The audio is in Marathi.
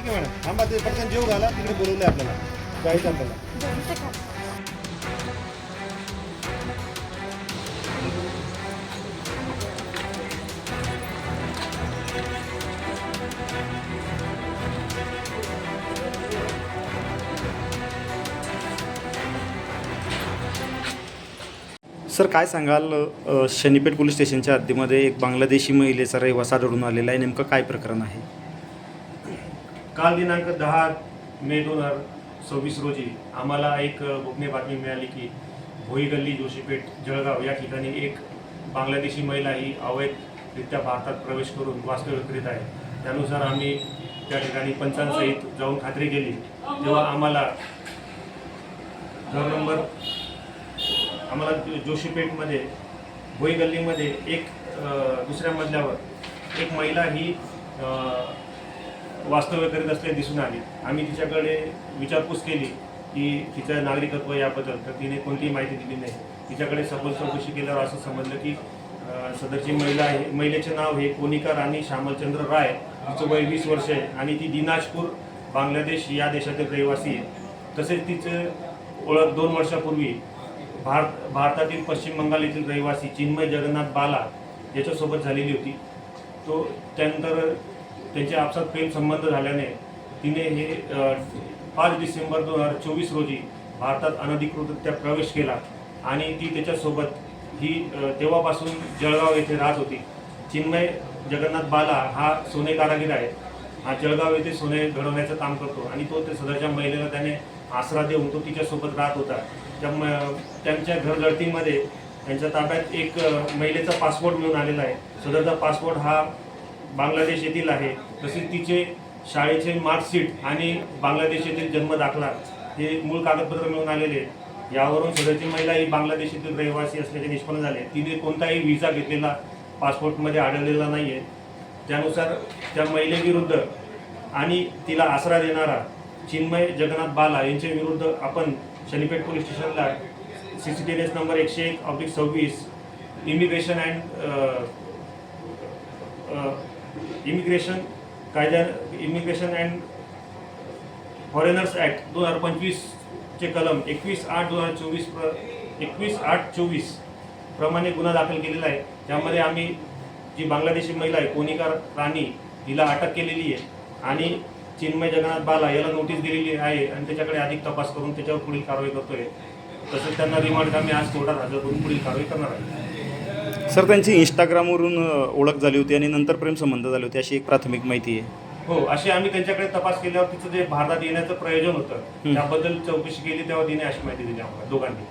ठीक आहे मॅडम, थांबा ते पटकन जेव घाला, तिकडे बोलवलं आपल्याला जायचं आपल्याला. सर काय सांगाल, शनीपेठ पोलीस स्टेशनच्या हद्दीमध्ये एक बांगलादेशी महिलेचा रहिवास आढळून आलेला आहे, नेमकं काय प्रकरण आहे? काल दिनांक 10 मे 2026 रोजी आम्हाला एक गोपनीय बातमी मिळाली की भोई गल्ली जोशीपेठ जळगाव या ठिकाणी एक बांगलादेशी महिला ही अवैधरित्या भारतात प्रवेश करून वास्तव्य करीत आहे. त्यानुसार आम्ही त्या ठिकाणी पंचांसहित जाऊन खात्री केली. तेव्हा आम्हाला जोशीपेठमध्ये भोई गल्लीमध्ये एक दुसऱ्या मजल्यावर एक महिला ही वास्तव्य करीत असल्याचे दिसून आली. आम्ही तिच्याकडे विचारपूस केली की तिचं नागरिकत्व याबद्दल, तर तिने कोणतीही माहिती दिली नाही. तिच्याकडे सखोल चौकशी केल्यावर असं समजलं की सदरची महिला आहे, महिलेचे नाव हे कोनिका राणी श्यामलचंद्र राय, तिचं वय 20 वर्ष आहे आणि ती दिनाजपूर बांगलादेश या देशातील रहिवासी आहे. तसेच तिचं ओळख 2 वर्षापूर्वी भारतातील पश्चिम बंगाल येथील रहिवासी चिन्मय जगन्नाथ बाला याच्यासोबत झालेली होती. त्यानंतर त्यांचे आपसात प्रेम संबंध झाल्याने तिने हे 5 डिसेंबर 2024 रोजी भारतात अनधिकृतरित्या प्रवेश केला आणि ती त्याच्यासोबत ही तेव्हापासून जळगाव येथे राहत होती. चिन्मय जगन्नाथ बाला हा सोने कारागीर आहे. हा जळगाव येथे सोने घडवण्याचं काम करतो आणि तो ते सदरच्या महिलेला त्याने आसरा देऊन तो तिच्यासोबत राहत होता. त्यांच्या घरगडतीमध्ये त्यांच्या ताब्यात एक महिलेचा पासपोर्ट मिळून आलेला आहे. सदरचा पासपोर्ट हा बांगलादेश येथील आहे. तसेच तिचे शाळेचे मार्कशीट आणि बांगलादेश येथील जन्मदाखला हे मूळ कागदपत्र मिळून आलेले. यावरून सदरची महिला ही बांगलादेश येथील रहिवासी असल्याचे निष्पन्न झाले. तिने कोणताही व्हिसा घेतलेला पासपोर्टमध्ये आढळलेला नाही आहे. त्यानुसार त्या महिलेविरुद्ध आणि तिला आसरा देणारा चिन्मय जगन्नाथ बाला यांच्या विरुद्ध आपण शनीपेठ पोलीस स्टेशनला CCTS number 101/26 immigration and foreigners act 2025 चे कलम 21/8/24 प्रमाणे गुन्हा दाखल केलेला आहे. त्यामध्ये आम्ही जी बांगलादेशी महिला आहे कोनिका राणी हिला अटक केलेली आहे आणि चिन्मय जगन्नाथ बाला याला नोटीस दिलेली आहे आणि त्याच्याकडे अधिक तपास करून त्याच्यावर पुढील कारवाई करतोय. तसंच त्यांना रिमांड आम्ही आज कोर्टात हजर करून पुढील कारवाई करणार आहे. सर त्यांची इंस्टाग्रामवरून ओळख झाली होती आणि नंतर प्रेमसंबंध झाले होते अशी एक प्राथमिक माहिती आहे. हो, अशी आम्ही त्यांच्याकडे तपास केल्यावर तिचं जे भारतात येण्याचं प्रयोजन होतं त्याबद्दल चौकशी केली तेव्हा तिने अशी माहिती दिली आम्हाला दोघांनी.